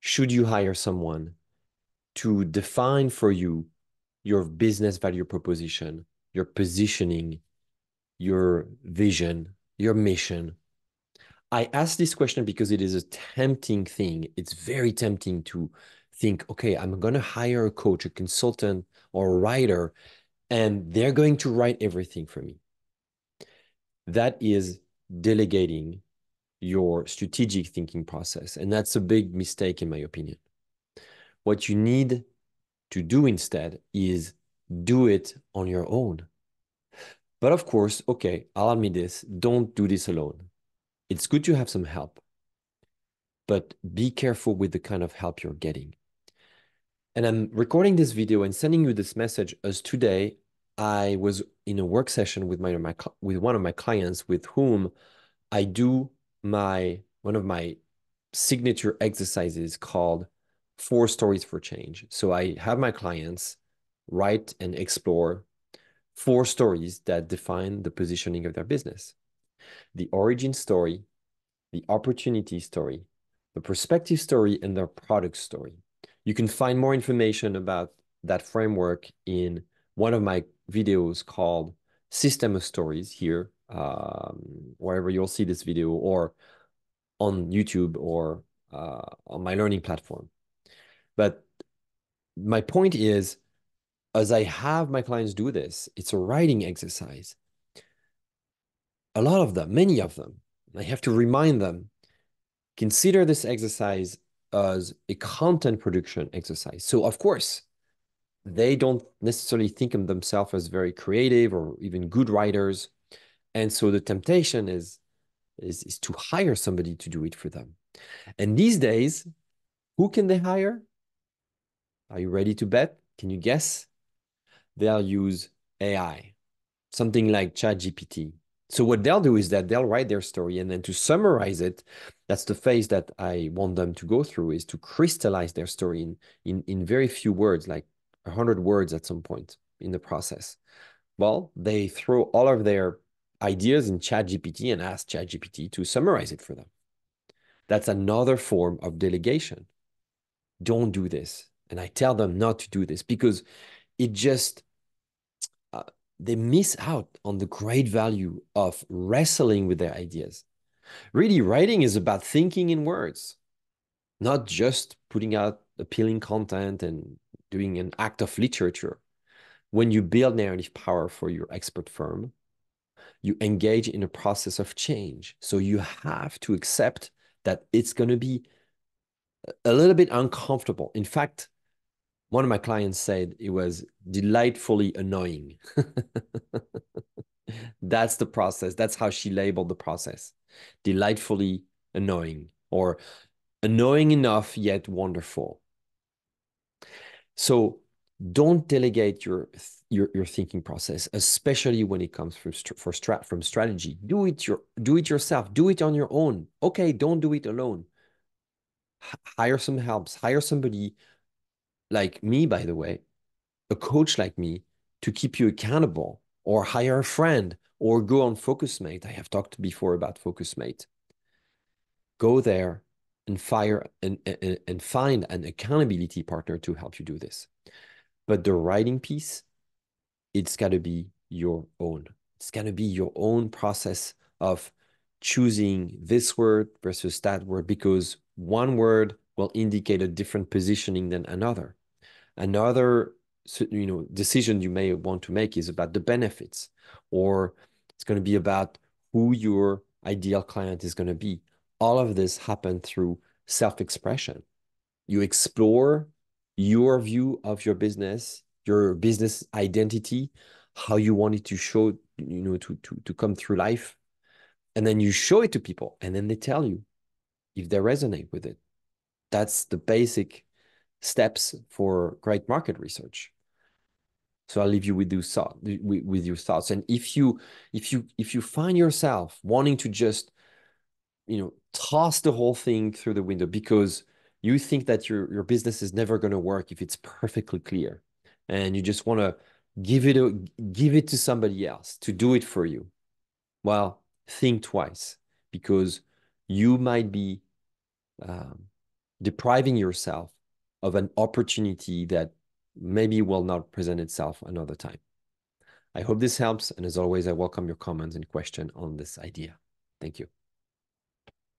should you hire someone to define for you your business value proposition, your positioning, your vision, your mission? I ask this question because it is a tempting thing. It's very tempting to think, okay, I'm going to hire a coach, a consultant, or a writer, and they're going to write everything for me. That is delegating your strategic thinking process. And that's a big mistake, in my opinion. What you need to do instead is do it on your own. But of course, okay, I'll admit this, don't do this alone. It's good to have some help, but be careful with the kind of help you're getting. And I'm recording this video and sending you this message as today I was in a work session with with one of my clients with whom I do one of my signature exercises called 4 stories for change. So I have my clients write and explore 4 stories that define the positioning of their business. The origin story, the opportunity story, the perspective story, and their product story. You can find more information about that framework in one of my videos called System of Stories here, wherever you'll see this video, or on YouTube or on my learning platform. But my point is, as I have my clients do this, it's a writing exercise. A lot of them, many of them, I have to remind them, consider this exercise as a content production exercise. So, of course, they don't necessarily think of themselves as very creative or even good writers. And so the temptation is to hire somebody to do it for them. And these days, who can they hire? Are you ready to bet? Can you guess? They'll use AI, something like ChatGPT. So what they'll do is that they'll write their story, and then to summarize it, that's the phase that I want them to go through, is to crystallize their story in very few words, like 100 words at some point in the process. Well, they throw all of their ideas in ChatGPT and ask ChatGPT to summarize it for them. That's another form of delegation. Don't do this. And I tell them not to do this because it just uh, they miss out on the great value of wrestling with their ideas. Really, writing is about thinking in words, not just putting out appealing content and doing an act of literature. When you build narrative power for your expert firm, you engage in a process of change. So you have to accept that it's going to be a little bit uncomfortable. In fact, one of my clients said it was delightfully annoying. That's the process. That's how she labeled the process. Delightfully annoying, or annoying enough yet wonderful. So don't delegate your thinking process, especially when it comes from strategy. Do it yourself. Do it on your own. Okay, don't do it alone. Hire some helps. Hire somebody like me, by the way, a coach like me, to keep you accountable, or hire a friend, or go on FocusMate. I have talked before about FocusMate. Go there and find an accountability partner to help you do this. But the writing piece, it's got to be your own. It's got to be your own process of choosing this word versus that word, because one word will indicate a different positioning than another. Another decision you may want to make is about the benefits, or it's going to be about who your ideal client is going to be. All of this happens through self-expression. You explore your view of your business identity, how you want it to show, to come through life. And then you show it to people, and then they tell you if they resonate with it. That's the basic steps for great market research. So I'll leave you with with your thoughts. And if you find yourself wanting to just toss the whole thing through the window because you think that your business is never going to work if it's perfectly clear, and you just want to give it to somebody else to do it for you, well, think twice, because you might be um, depriving yourself of an opportunity that maybe will not present itself another time. I hope this helps. And as always, I welcome your comments and questions on this idea. Thank you.